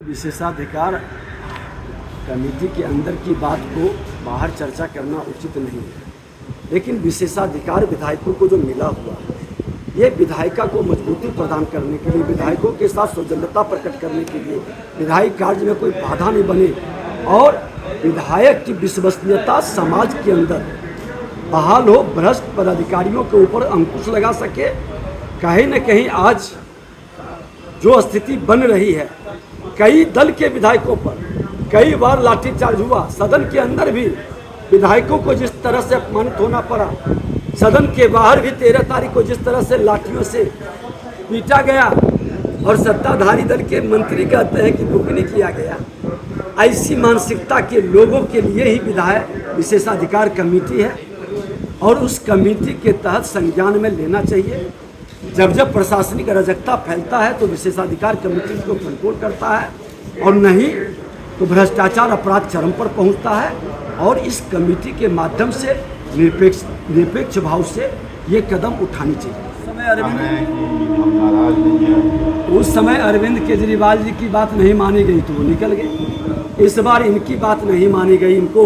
विशेषाधिकार कमेटी के अंदर की बात को बाहर चर्चा करना उचित नहीं है, लेकिन विशेषाधिकार विधायकों को जो मिला हुआ है ये विधायिका को मजबूती प्रदान करने के लिए, विधायकों के साथ सौजन्यता प्रकट करने के लिए, विधायिक कार्य में कोई बाधा नहीं बने और विधायक की विश्वसनीयता समाज के अंदर बहाल हो, भ्रष्ट पदाधिकारियों के ऊपर अंकुश लगा सके। कहीं न कहीं आज जो स्थिति बन रही है, कई दल के विधायकों पर कई बार लाठीचार्ज हुआ, सदन के अंदर भी विधायकों को जिस तरह से अपमानित होना पड़ा, सदन के बाहर भी 13 तारीख को जिस तरह से लाठियों से पीटा गया और सत्ताधारी दल के मंत्री कहते हैं कि बुक नहीं किया गया, ऐसी मानसिकता के लोगों के लिए ही विधायक विशेषाधिकार कमेटी है और उस कमेटी के तहत संज्ञान में लेना चाहिए। जब जब प्रशासनिक अराजकता फैलता है तो विशेषाधिकार कमेटी उसको कंट्रोल करता है और नहीं तो भ्रष्टाचार अपराध चरम पर पहुंचता है और इस कमेटी के माध्यम से निरपेक्ष भाव से ये कदम उठानी चाहिए। उस समय अरविंद केजरीवाल जी की बात नहीं मानी गई तो वो निकल गए। इस बार इनकी बात नहीं मानी गई, इनको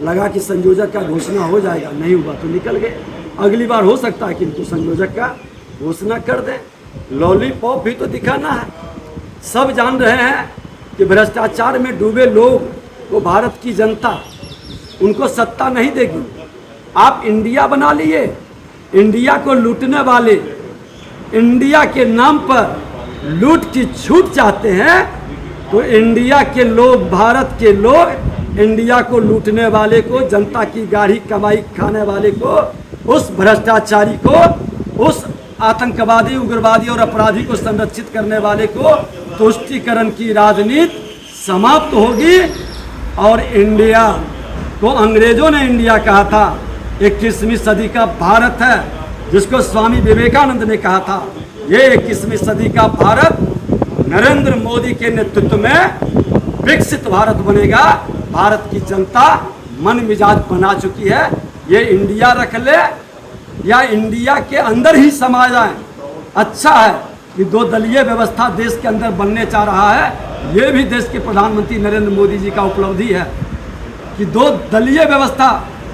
लगा कि संयोजक का घोषणा हो जाएगा, नहीं हुआ तो निकल गए। अगली बार हो सकता है कि इनको संयोजक का घोषणा कर दें। लॉलीपॉप भी तो दिखाना है। सब जान रहे हैं कि भ्रष्टाचार में डूबे लोग को भारत की जनता उनको सत्ता नहीं देगी। आप इंडिया बना लिए, इंडिया को लूटने वाले, इंडिया के नाम पर लूट की छूट चाहते हैं तो इंडिया के लोग, भारत के लोग इंडिया को लूटने वाले को, जनता की गाढ़ी कमाई खाने वाले को, उस भ्रष्टाचारी को, उस आतंकवादी, उग्रवादी और अपराधी को संरक्षित करने वाले को तुष्टीकरण की राजनीति समाप्त होगी और इंडिया को अंग्रेजों ने इंडिया कहा था, 21वीं सदी का भारत है जिसको स्वामी विवेकानंद ने कहा था। ये 21वीं सदी का भारत नरेंद्र मोदी के नेतृत्व में विकसित भारत बनेगा। भारत की जनता मन मिजाज बना चुकी है। ये इंडिया रख ले या इंडिया के अंदर ही समा जाए। अच्छा है कि 2 दलीय व्यवस्था देश के अंदर बनने चाह रहा है। ये भी देश के प्रधानमंत्री नरेंद्र मोदी जी का उपलब्धि है कि 2 दलीय व्यवस्था,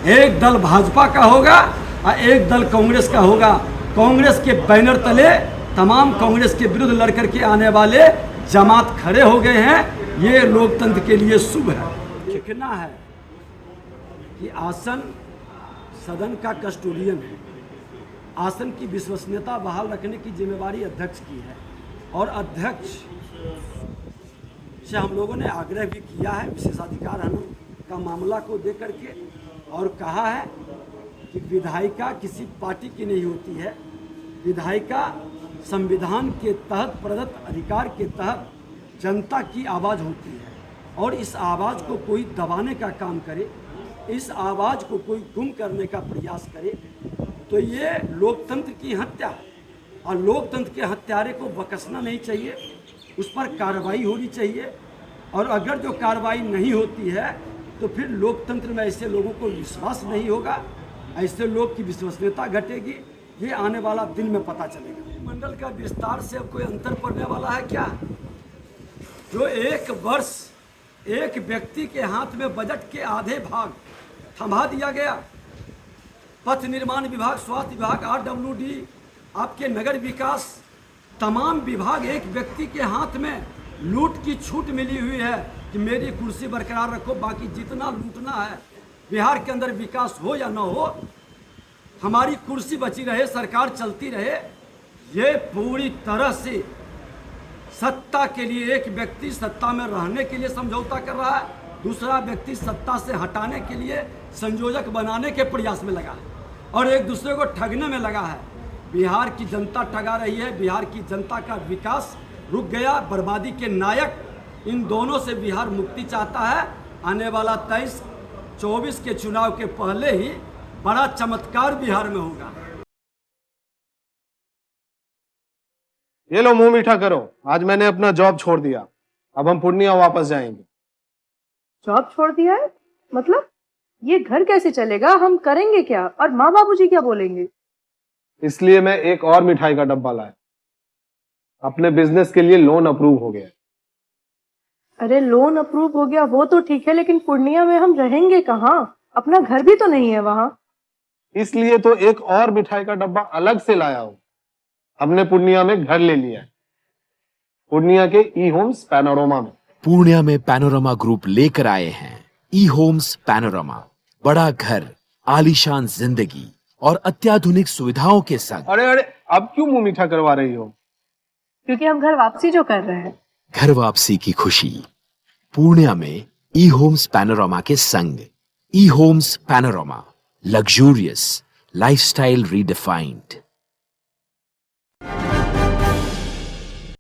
एक दल भाजपा का होगा और एक दल कांग्रेस का होगा। कांग्रेस के बैनर तले तमाम कांग्रेस के विरुद्ध लड़कर के आने वाले जमात खड़े हो गए हैं। ये लोकतंत्र के लिए शुभ है। लिखना है कि आसन सदन का कस्टोडियन है। आसन की विश्वसनीयता बहाल रखने की जिम्मेवारी अध्यक्ष की है और अध्यक्ष से हम लोगों ने आग्रह भी किया है विशेषाधिकार हनन का मामला को देकर के और कहा है कि विधायिका किसी पार्टी की नहीं होती है। विधायिका संविधान के तहत प्रदत्त अधिकार के तहत जनता की आवाज़ होती है और इस आवाज़ को कोई दबाने का काम करे, इस आवाज़ को कोई गुम करने का प्रयास करे तो ये लोकतंत्र की हत्या और लोकतंत्र के हत्यारे को बख्शना नहीं चाहिए, उस पर कार्रवाई होनी चाहिए। और अगर जो कार्रवाई नहीं होती है तो फिर लोकतंत्र में ऐसे लोगों को विश्वास नहीं होगा, ऐसे लोग की विश्वसनीयता घटेगी। ये आने वाला दिन में पता चलेगा। मंडल का विस्तार से अब कोई अंतर पड़ने वाला है क्या? जो 1 वर्ष एक व्यक्ति के हाथ में बजट के आधे भाग थमा दिया गया, पथ निर्माण विभाग, स्वास्थ्य विभाग, RWD, आपके नगर विकास, तमाम विभाग एक व्यक्ति के हाथ में लूट की छूट मिली हुई है कि मेरी कुर्सी बरकरार रखो, बाकी जितना लूटना है बिहार के अंदर विकास हो या ना हो, हमारी कुर्सी बची रहे, सरकार चलती रहे। ये पूरी तरह से सत्ता के लिए, एक व्यक्ति सत्ता में रहने के लिए समझौता कर रहा है, दूसरा व्यक्ति सत्ता से हटाने के लिए संयोजक बनाने के प्रयास में लगा है और एक दूसरे को ठगने में लगा है। बिहार की जनता ठगा रही है, बिहार की जनता का विकास रुक गया। बर्बादी के नायक इन दोनों से बिहार मुक्ति चाहता है। आने वाला 23-24 के चुनाव के पहले ही बड़ा चमत्कार बिहार में होगा। ये लो मुंह मीठा करो, आज मैंने अपना जॉब छोड़ दिया, अब हम पूर्णिया वापस जाएंगे। जॉब छोड़ दिया है? मतलब ये घर कैसे चलेगा? हम करेंगे क्या और माँ बाबूजी क्या बोलेंगे? इसलिए मैं एक और मिठाई का डब्बा लाया। अपने बिजनेस के लिए लोन अप्रूव हो गया। अरे लोन अप्रूव हो गया वो तो ठीक है, लेकिन पूर्णिया में हम रहेंगे कहाँ? अपना घर भी तो नहीं है वहाँ। इसलिए तो एक और मिठाई का डब्बा अलग से लाया हूं। हमने पूर्णिया में घर ले लिया है, पूर्णिया के ई होम्स पैनोरमा में। पूर्णिया में पैनोरमा ग्रुप लेकर आए हैं ई होम्स पैनोरमा। बड़ा घर, आलीशान जिंदगी और अत्याधुनिक सुविधाओं के संग। अरे अरे, अब क्यों मुंह मीठा करवा रही हो? क्योंकि हम घर वापसी जो कर रहे हैं। घर वापसी की खुशी पूर्णिया में ई होम्स पैनोरमा के संग। E homes panorama, luxurious lifestyle redefined.